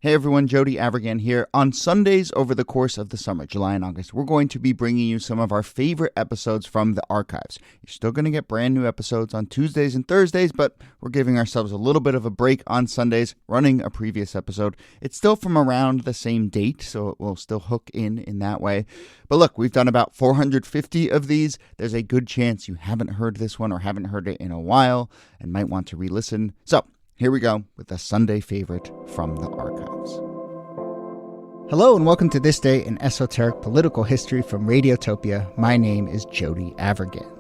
Hey everyone, Jody Avergan here. On Sundays over the course of the summer, July and August, we're going to be bringing you some of our favorite episodes from the archives. You're still going to get brand new episodes on Tuesdays and Thursdays, but we're giving ourselves a little bit of a break on Sundays, running a previous episode. It's still from around the same date, so it will still hook in that way. But look, we've done about 450 of these. There's a good chance you haven't heard this one or haven't heard it in a while and might want to re-listen. So, here we go with a Sunday favorite from the archives. Hello and welcome to This Day in Esoteric Political History from Radiotopia. My name is Jody Avergan.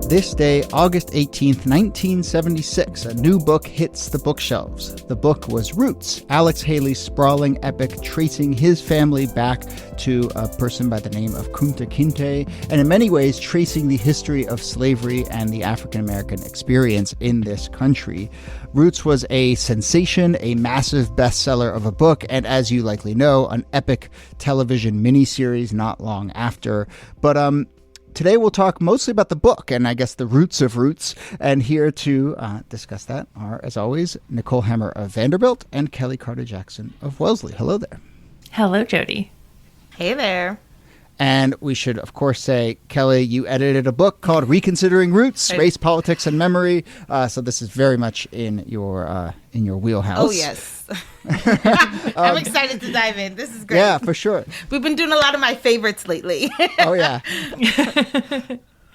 This day, August 18th, 1976, a new book hits the bookshelves. The book was Roots, Alex Haley's sprawling epic tracing his family back to a person by the name of Kunta Kinte, and in many ways tracing the history of slavery and the African-American experience in this country. Roots was a sensation, a massive bestseller of a book, and as you likely know, an epic television miniseries not long after. But today we'll talk mostly about the book and I guess the roots of Roots. And here to discuss that are, as always, Nicole Hammer of Vanderbilt and Kellie Carter-Jackson of Wellesley. Hello there. Hello, Jody. Hey there. And we should, of course, say, Kellie, you edited a book called Reconsidering Roots, Race, Politics, and Memory. So this is very much in your wheelhouse. Oh, yes. I'm excited to dive in. This is great. Yeah, for sure. We've been doing a lot of my favorites lately. Oh, yeah.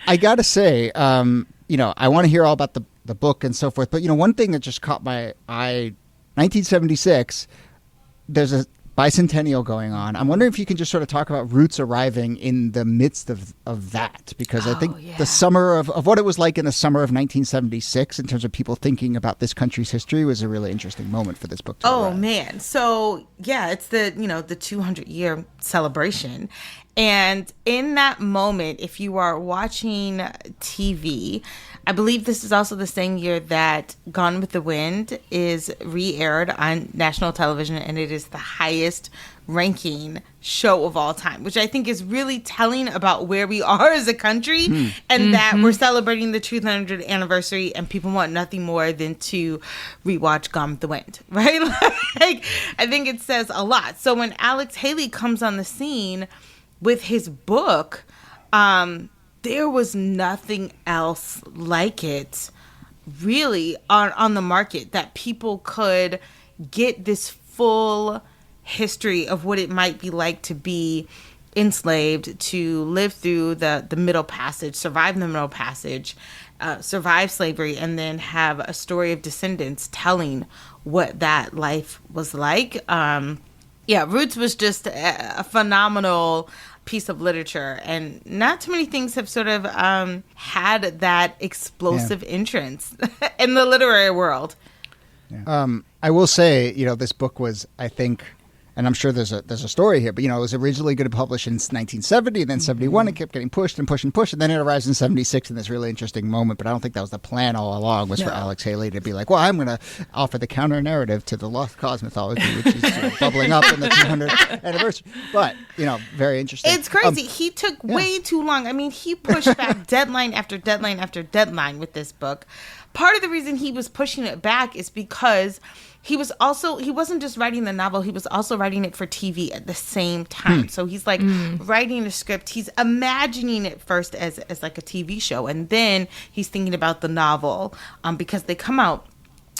I got to say, I want to hear all about the book and so forth. But, one thing that just caught my eye, 1976, there's a bicentennial going on. I'm wondering if you can just sort of talk about Roots arriving in the midst of that, because I think the summer of what it was like in the summer of 1976 in terms of people thinking about this country's history was a really interesting moment for this book to arrive. Man. So, it's the 200-year celebration. And in that moment, if you are watching TV, I believe this is also the same year that Gone with the Wind is re-aired on national television, and it is the highest ranking show of all time, which I think is really telling about where we are as a country and that we're celebrating the 200th anniversary and people want nothing more than to rewatch Gone with the Wind, right? I think it says a lot. So when Alex Haley comes on the scene with his book, there was nothing else like it really on the market that people could get this full history of what it might be like to be enslaved, to live through the Middle Passage, survive the Middle Passage, survive slavery, and then have a story of descendants telling what that life was like. Roots was just a phenomenal piece of literature, and not too many things have sort of had that explosive entrance in the literary world. I will say, this book was, I think, and I'm sure there's a story here, but it was originally going to be published in 1970, and then 71, it kept getting pushed and pushed and pushed, and then it arrives in 76 in this really interesting moment. But I don't think that was the plan all along, was for Alex Haley to be like, well, I'm going to offer the counter narrative to the Lost Cause mythology, which is bubbling up in the 200th anniversary. But very interesting. It's crazy. He took way too long. I mean, he pushed back deadline after deadline after deadline with this book. Part of the reason he was pushing it back is because he wasn't just writing the novel, he was also writing it for TV at the same time. So he's writing a script, he's imagining it first as like a TV show, and then he's thinking about the novel because they come out,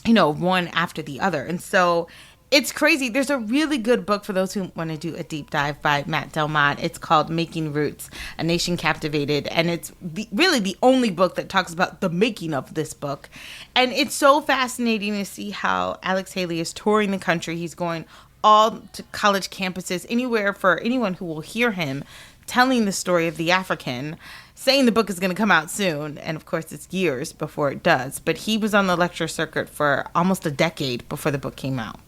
one after the other. And so it's crazy. There's a really good book for those who want to do a deep dive by Matt Delmont. It's called Making Roots, A Nation Captivated. And it's really the only book that talks about the making of this book. And it's so fascinating to see how Alex Haley is touring the country. He's going all to college campuses, anywhere for anyone who will hear him telling the story of the African, saying the book is going to come out soon. And of course, it's years before it does. But he was on the lecture circuit for almost a decade before the book came out.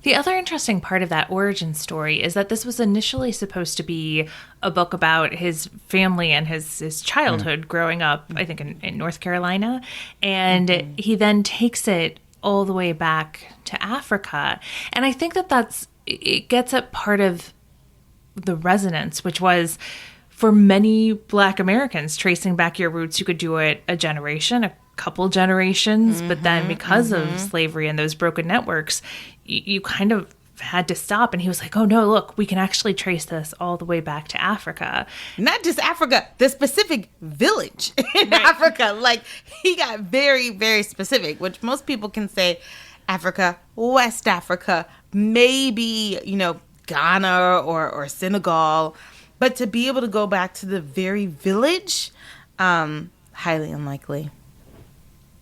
The other interesting part of that origin story is that this was initially supposed to be a book about his family and his childhood growing up, I think, in North Carolina. And he then takes it all the way back to Africa. And I think it gets at part of the resonance, which was, for many Black Americans, tracing back your roots, you could do it a generation, couple generations, but then because of slavery and those broken networks, you kind of had to stop. And he was like, oh no, look, we can actually trace this all the way back to Africa. Not just Africa, the specific village in Africa. Like, he got very, very specific, which most people can say Africa, West Africa, maybe, Ghana or Senegal. But to be able to go back to the very village, highly unlikely.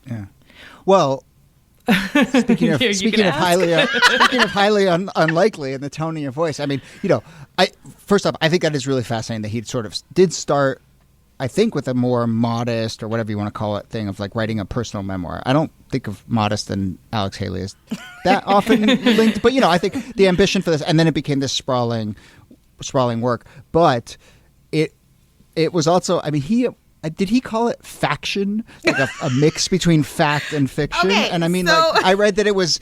Yeah. Well, speaking of highly unlikely in the tone of your voice, I mean, first off, I think that is really fascinating that he sort of did start, I think, with a more modest or whatever you want to call it thing of like writing a personal memoir. I don't think of Modest and Alex Haley as that often linked, but I think the ambition for this, and then it became this sprawling work. But it was also, I mean, did he call it faction, like a mix between fact and fiction? Okay, and I mean, I read that it was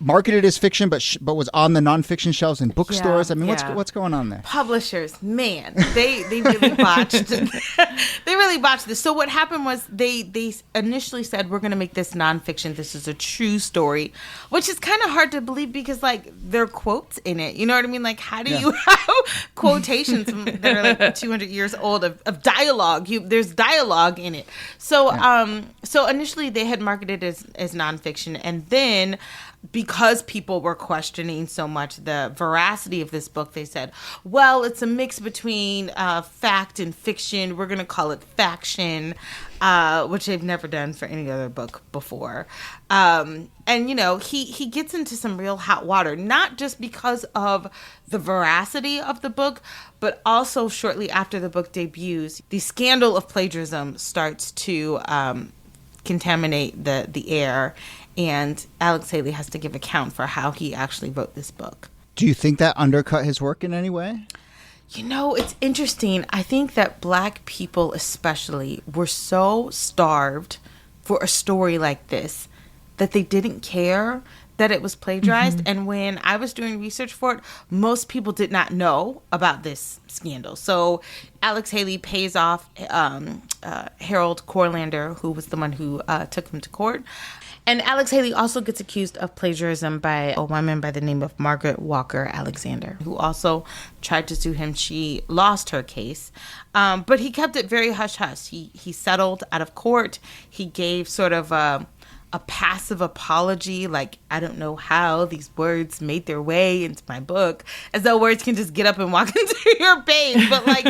marketed as fiction, but was on the nonfiction shelves in bookstores. I mean, what's going on there? Publishers, man, they really botched. They really botched this. So what happened was they initially said, we're going to make this nonfiction. This is a true story, which is kind of hard to believe because like there are quotes in it. You know what I mean? Like, how do you have quotations that are like 200 years old of dialogue? There's dialogue in it. So so initially they had marketed it as nonfiction, and then because people were questioning so much the veracity of this book, they said, well, it's a mix between fact and fiction. We're going to call it faction, which they've never done for any other book before. And, he gets into some real hot water, not just because of the veracity of the book, but also shortly after the book debuts, the scandal of plagiarism starts to contaminate the air. And Alex Haley has to give account for how he actually wrote this book. Do you think that undercut his work in any way? It's interesting. I think that Black people especially were so starved for a story like this that they didn't care that it was plagiarized. And when I was doing research for it, most people did not know about this scandal. So Alex Haley pays off Harold Corlander, who was the one who took him to court. And Alex Haley also gets accused of plagiarism by a woman by the name of Margaret Walker Alexander, who also tried to sue him. She lost her case, but he kept it very hush-hush. He settled out of court. He gave sort of a passive apology, like, I don't know how these words made their way into my book, as though words can just get up and walk into your page. But like,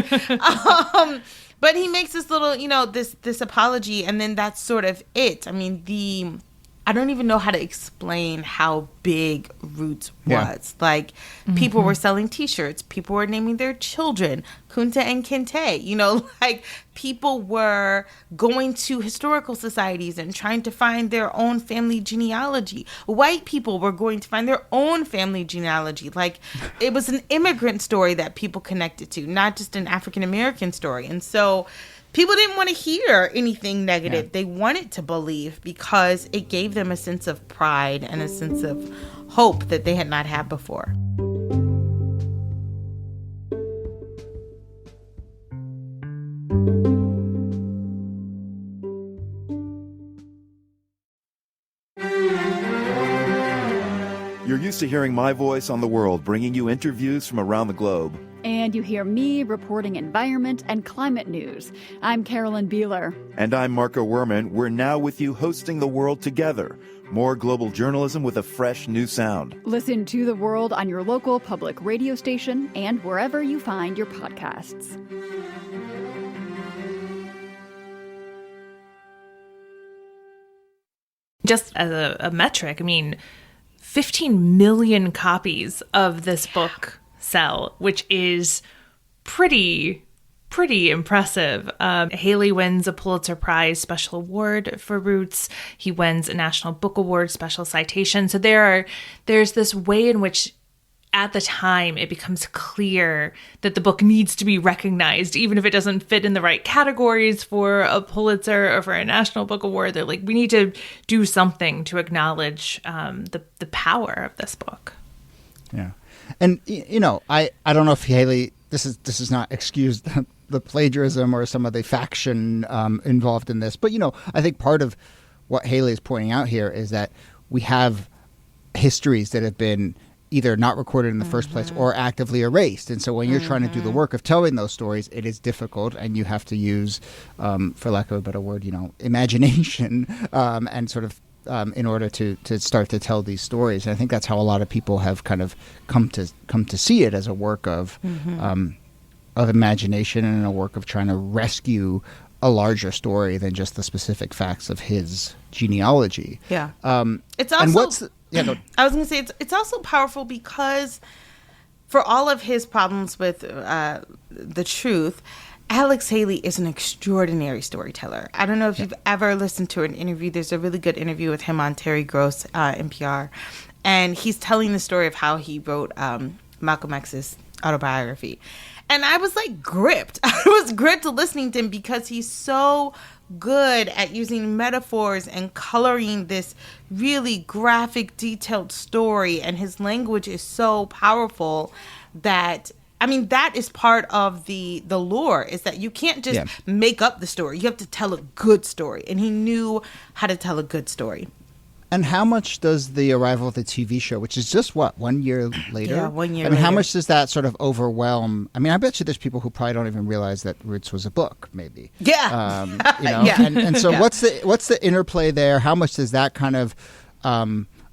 but he makes this little, this apology, and then that's sort of it. I mean, I don't even know how to explain how big Roots was. Like, people were selling T-shirts. People were naming their children Kunta and Kinte. Like, people were going to historical societies and trying to find their own family genealogy. White people were going to find their own family genealogy. Like, it was an immigrant story that people connected to, not just an African-American story. And so people didn't want to hear anything negative. Yeah. They wanted to believe because it gave them a sense of pride and a sense of hope that they had not had before. You're used to hearing my voice on the world, bringing you interviews from around the globe. And you hear me reporting environment and climate news. I'm Carolyn Beeler. And I'm Marco Werman. We're now with you hosting The World Together. More global journalism with a fresh new sound. Listen to The World on your local public radio station and wherever you find your podcasts. Just as a metric, 15 million copies of this book sell, which is pretty impressive. Haley wins a Pulitzer Prize Special Award for Roots. He wins a National Book Award Special Citation. So there's this way in which at the time it becomes clear that the book needs to be recognized, even if it doesn't fit in the right categories for a Pulitzer or for a National Book Award. They're like, we need to do something to acknowledge the power of this book. Yeah. And, I don't know if Haley, this is not excused the plagiarism or some of the faction involved in this. But, I think part of what Haley is pointing out here is that we have histories that have been either not recorded in the first place or actively erased. And so when you're trying to do the work of telling those stories, it is difficult, and you have to use, for lack of a better word, imagination and sort of in order to start to tell these stories. And I think that's how a lot of people have kind of come to see it, as a work of imagination and a work of trying to rescue a larger story than just the specific facts of his genealogy. Yeah. It's and also... I was going to say it's also powerful because for all of his problems with the truth, Alex Haley is an extraordinary storyteller. I don't know if you've ever listened to an interview. There's a really good interview with him on Terry Gross, NPR. And he's telling the story of how he wrote Malcolm X's autobiography. And I was like gripped. I was gripped listening to him because he's so good at using metaphors and coloring this really graphic, detailed story. And his language is so powerful that, that is part of the lore, is that you can't just make up the story. You have to tell a good story. And he knew how to tell a good story. And how much does the arrival of the TV show, which is just 1 year later? Yeah, 1 year later. How much does that sort of overwhelm? I bet you there's people who probably don't even realize that Roots was a book, maybe. Yeah. Yeah. And so what's the interplay there? How much does that kind of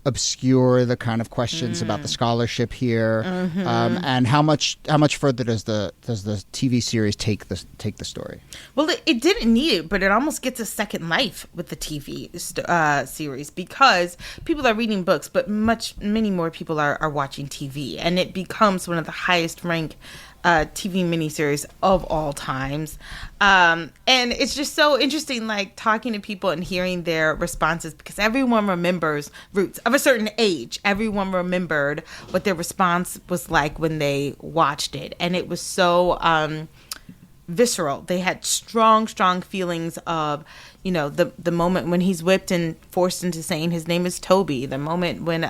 obscure the kind of questions about the scholarship here? And how much further does the TV series take the story? Well, it didn't need it, but it almost gets a second life with the TV series, because people are reading books, but many more people are watching TV, and it becomes one of the highest ranked TV miniseries of all times. And it's just so interesting, like talking to people and hearing their responses, because everyone remembers Roots of a certain age. Everyone remembered what their response was like when they watched it. And it was so visceral. They had strong feelings of, the moment when he's whipped and forced into saying his name is Toby, the moment when,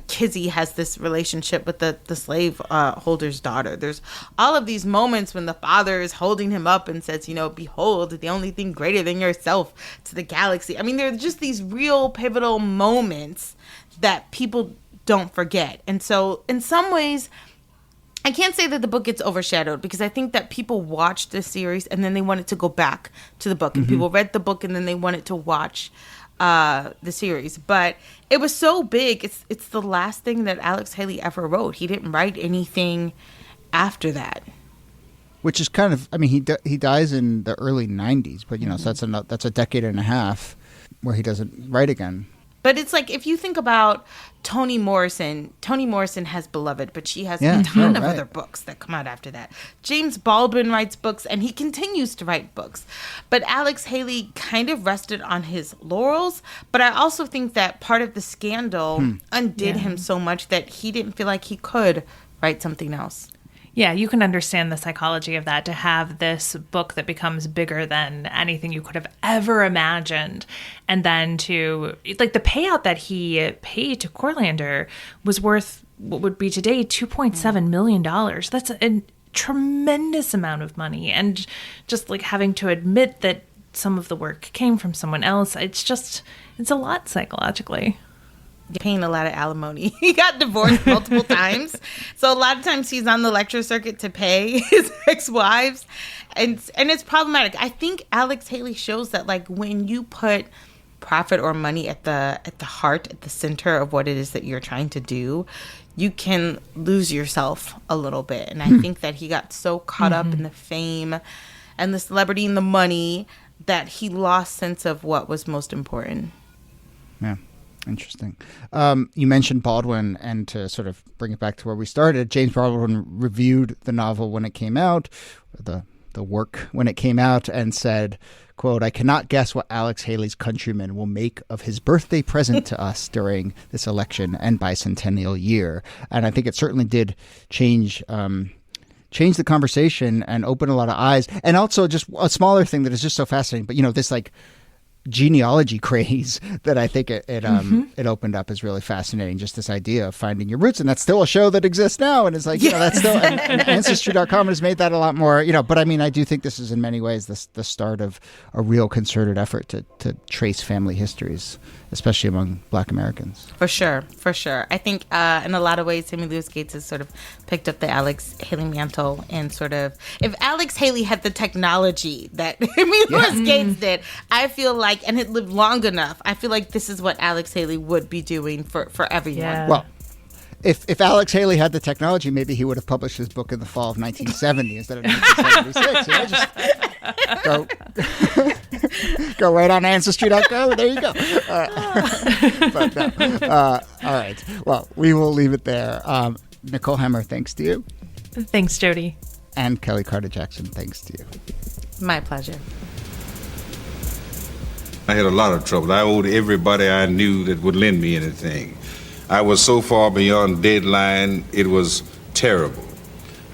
Kizzy has this relationship with the slave holder's daughter. There's all of these moments when the father is holding him up and says, behold, the only thing greater than yourself to the galaxy. There are just these real pivotal moments that people don't forget. And so in some ways, I can't say that the book gets overshadowed, because I think that people watched the series and then they wanted to go back to the book, and people read the book and then they wanted to watch the series. But it was so big. It's the last thing that Alex Haley ever wrote. He didn't write anything after that. Which is kind of, he dies in the early 90s, but so that's a decade and a half where he doesn't write again. But it's like, if you think about Toni Morrison has Beloved, but she has a ton of other books that come out after that. James Baldwin writes books, and he continues to write books. But Alex Haley kind of rested on his laurels. But I also think that part of the scandal undid him so much that he didn't feel like he could write something else. Yeah, you can understand the psychology of that, to have this book that becomes bigger than anything you could have ever imagined. And then to, like, the payout that he paid to Corlander was worth what would be today $2.7 million. That's a tremendous amount of money. And just like having to admit that some of the work came from someone else, it's a lot psychologically. Paying a lot of alimony. He got divorced multiple times. So a lot of times he's on the lecture circuit to pay his ex-wives. And it's problematic. I think Alex Haley shows that, like, when you put profit or money at the heart, at the center of what it is that you're trying to do, you can lose yourself a little bit. And I think that he got so caught up in the fame and the celebrity and the money that he lost sense of what was most important. Yeah. Interesting. You mentioned Baldwin, and to sort of bring it back to where we started, James Baldwin reviewed the novel when it came out, the work when it came out, and said, quote, "I cannot guess what Alex Haley's countrymen will make of his birthday present to us during this election and bicentennial year." And I think it certainly did change the conversation and open a lot of eyes. And also just a smaller thing that is just so fascinating, but this, like, genealogy craze that I think it opened up is really fascinating. Just this idea of finding your roots, and that's still a show that exists now, and it's like, that's still and Ancestry.com has made that a lot more, but I mean, I do think this is in many ways the start of a real concerted effort to trace family histories, especially among Black Americans. For sure. I think in a lot of ways, Sammy Lewis Gates has sort of picked up the Alex Haley mantle, and sort of, if Alex Haley had the technology that Sammy Lewis Gates did, I feel like, and had lived long enough, I feel like this is what Alex Haley would be doing for everyone. Yeah. Well, if Alex Haley had the technology, maybe he would have published his book in the fall of 1970 instead of 1976. Go right on Ancestry.com. There you go. All right. Well, we will leave it there. Nicole Hemmer, thanks to you. Thanks, Jody. And Kellie Carter-Jackson, thanks to you. My pleasure. I had a lot of trouble. I owed everybody I knew that would lend me anything. I was so far beyond deadline, it was terrible.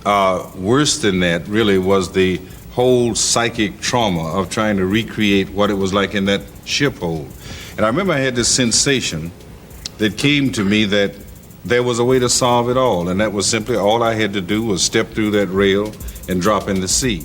Worse than that really was the whole psychic trauma of trying to recreate what it was like in that ship hold. And I remember I had this sensation that came to me that there was a way to solve it all, and that was simply all I had to do was step through that rail and drop in the sea.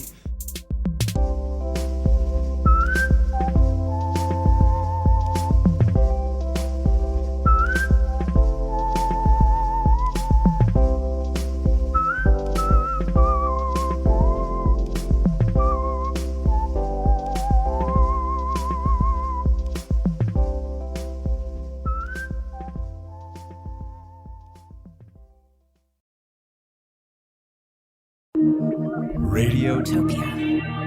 Radiotopia.